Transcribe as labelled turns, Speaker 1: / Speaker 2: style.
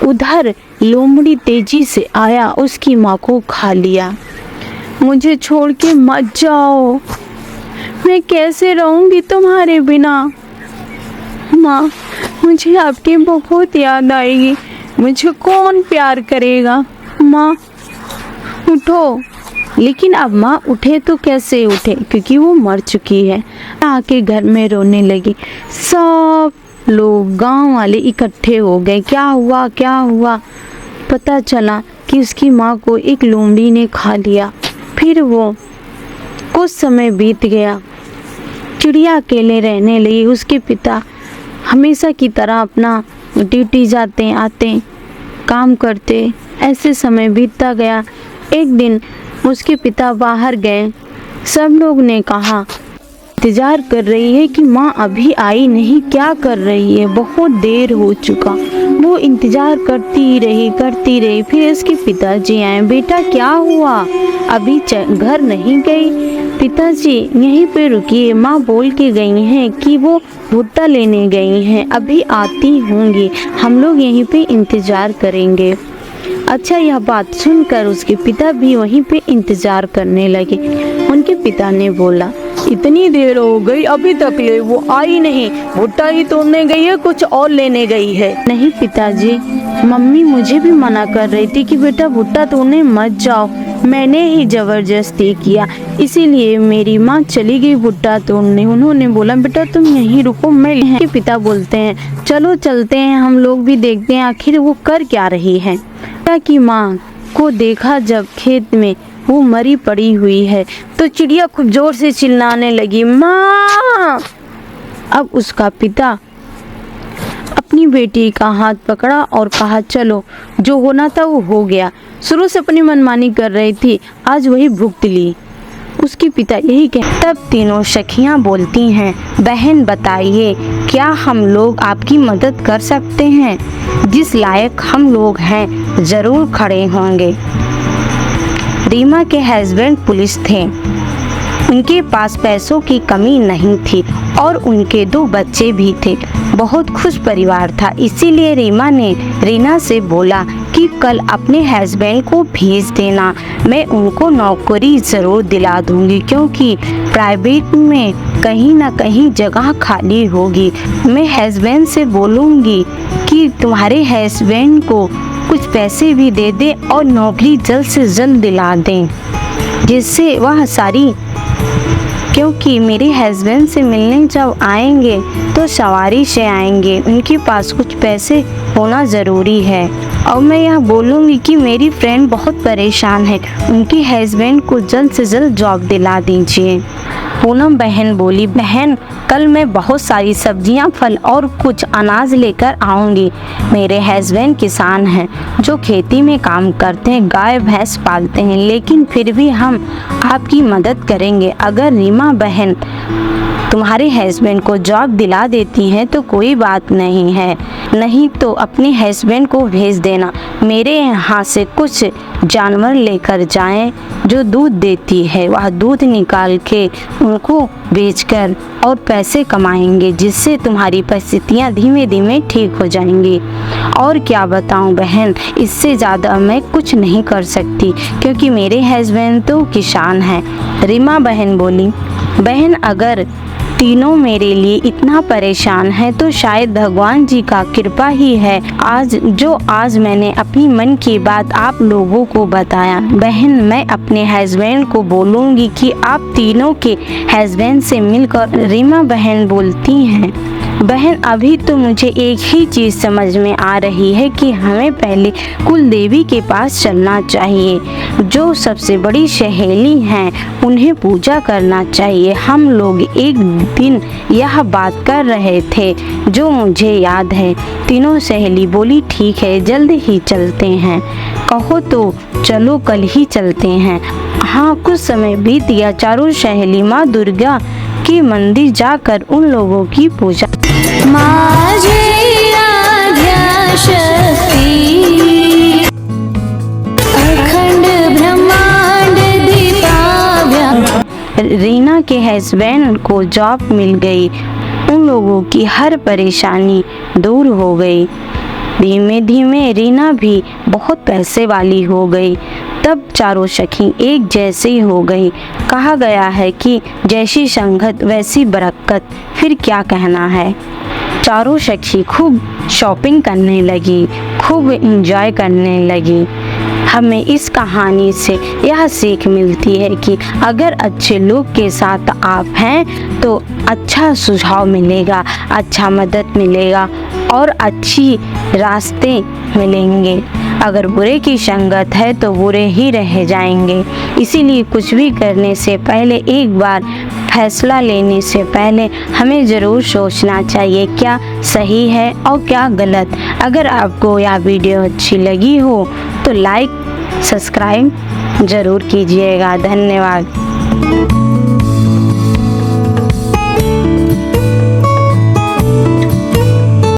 Speaker 1: उधर लोमड़ी तेजी से आया, उसकी माँ को खा लिया। मुझे छोड़ के मत जाओ, मैं कैसे रहूंगी तुम्हारे बिना। माँ, मुझे आपकी बहुत याद आएगी, मुझे कौन प्यार करेगा। माँ उठो। लेकिन अब माँ उठे तो कैसे उठे, क्योंकि वो मर चुकी है। आके घर में रोने लगी। सब लोग गांव वाले इकट्ठे हो गए। क्या हुआ क्या हुआ? पता चला कि उसकी माँ को एक लोमड़ी ने खा लिया। फिर वो कुछ समय बीत गया, चिड़िया अकेले रहने लगी। उसके पिता हमेशा की तरह अपना ड्यूटी जाते आते काम करते। ऐसे समय बीतता गया। एक दिन उसके पिता बाहर गए। सब लोग ने कहा इंतजार कर रही है कि माँ अभी आई नहीं, क्या कर रही है, बहुत देर हो चुका। वो इंतजार करती रही। फिर उसके पिताजी आए। बेटा क्या हुआ, अभी घर नहीं गई? पिताजी यहीं पे रुकिए, माँ बोल के गई हैं कि वो भुट्टा लेने गई हैं, अभी आती होंगी, हम लोग यहीं पे इंतजार करेंगे। अच्छा, यह बात सुनकर उसके पिता भी वहीं पे इंतजार करने लगे। उनके पिता ने बोला, इतनी देर हो गई अभी तक ले वो आई नहीं, भुट्टा ही तोड़ने गई है, कुछ और लेने गई है? नहीं पिताजी, मम्मी मुझे भी मना कर रही थी कि बेटा भुट्टा तोड़ने मत जाओ, मैंने ही जबरदस्ती किया, इसीलिए मेरी माँ चली गई भुट्टा तोड़ने। उन्होंने बोला बेटा तुम यहीं रुको, मैं के पिता बोलते हैं चलो चलते हैं, हम लोग भी देखते हैं आखिर वो कर क्या रही है। की माँ को देखा जब खेत में वो मरी पड़ी हुई है तो चिड़िया खूब जोर से चिल्लाने लगी, माँ। अब उसका पिता अपनी बेटी का हाथ पकड़ा और कहा चलो, जो होना था वो हो गया। शुरू से अपनी मनमानी कर रही थी, आज वही भुगत ली। उसके पिता यही कहते। तब तीनों सखियां बोलती हैं, बहन बताइए क्या हम लोग आपकी मदद कर सकते हैं? जिस लायक हम लोग हैं जरूर खड़े होंगे। रीमा के हस्बैंड पुलिस थे, उनके पास पैसों की कमी नहीं थी और उनके 2 बच्चे भी थे। बहुत खुश परिवार था, इसीलिए रीमा ने रीना से बोला कि कल अपने हस्बैंड को भेज देना, मैं उनको नौकरी ज़रूर दिला दूंगी, क्योंकि प्राइवेट में कहीं ना कहीं जगह खाली होगी। मैं हस्बैंड से बोलूँगी कि तुम्हारे हस्बैंड को कुछ पैसे भी दे दे और नौकरी जल्द से जल्द दिला दें, जिससे वह सारी, क्योंकि मेरे हस्बैंड से मिलने जब आएंगे तो सवारी से आएंगे, उनके पास कुछ पैसे होना ज़रूरी है। और मैं यह बोलूँगी कि मेरी फ्रेंड बहुत परेशान है, उनके हस्बैंड को जल्द से जल्द जॉब दिला दीजिए। पूनम बहन बोली, बहन कल मैं बहुत सारी सब्जियां, फल और कुछ अनाज लेकर आऊंगी। मेरे हस्बैंड किसान हैं जो खेती में काम करते हैं, गाय भैंस पालते हैं, लेकिन फिर भी हम आपकी मदद करेंगे। अगर रीमा बहन तुम्हारे हस्बैंड को जॉब दिला देती हैं तो कोई बात नहीं है, नहीं तो अपने हस्बैंड को भेज देना। मेरे यहाँ से कुछ जानवर लेकर जाएं जो दूध देती है, वह दूध निकाल के उनको बेचकर और पैसे कमाएंगे, जिससे तुम्हारी परिस्थितियाँ धीमे धीमे ठीक हो जाएंगी। और क्या बताऊं बहन, इससे ज़्यादा मैं कुछ नहीं कर सकती, क्योंकि मेरे हस्बैंड तो किसान हैं। रीमा बहन बोली, बहन अगर तीनों मेरे लिए इतना परेशान है तो शायद भगवान जी का कृपा ही है आज मैंने अपनी मन की बात आप लोगों को बताया। बहन मैं अपने हस्बैंड को बोलूँगी कि आप तीनों के हस्बैंड से मिलकर। रीमा बहन बोलती हैं, बहन अभी तो मुझे एक ही चीज़ समझ में आ रही है कि हमें पहले कुल देवी के पास चलना चाहिए, जो सबसे बड़ी सहेली हैं उन्हें पूजा करना चाहिए। हम लोग एक दिन यह बात कर रहे थे जो मुझे याद है। तीनों सहेली बोली, ठीक है जल्द ही चलते हैं। कहो तो चलो कल ही चलते हैं। हाँ, कुछ समय बीत गया। चारों सहेली माँ दुर्गा के मंदिर जाकर उन लोगों की पूजा। रीना के हस्बैंड को जॉब मिल गई, उन लोगों की हर परेशानी दूर हो गई। धीमे धीमे रीना भी बहुत पैसे वाली हो गई। तब चारों सखी एक जैसी हो गई। कहा गया है कि जैसी संगत वैसी बरकत, फिर क्या कहना है। चारों सखी खूब शॉपिंग करने लगी, खूब एंजॉय करने लगी। हमें इस कहानी से यह सीख मिलती है कि अगर अच्छे लोग के साथ आप हैं तो अच्छा सुझाव मिलेगा, अच्छा मदद मिलेगा और अच्छी रास्ते मिलेंगे। अगर बुरे की संगत है तो बुरे ही रह जाएंगे। इसीलिए कुछ भी करने से पहले, एक बार फैसला लेने से पहले हमें ज़रूर सोचना चाहिए क्या सही है और क्या गलत। अगर आपको यह वीडियो अच्छी लगी हो तो लाइक सब्सक्राइब ज़रूर कीजिएगा। धन्यवाद।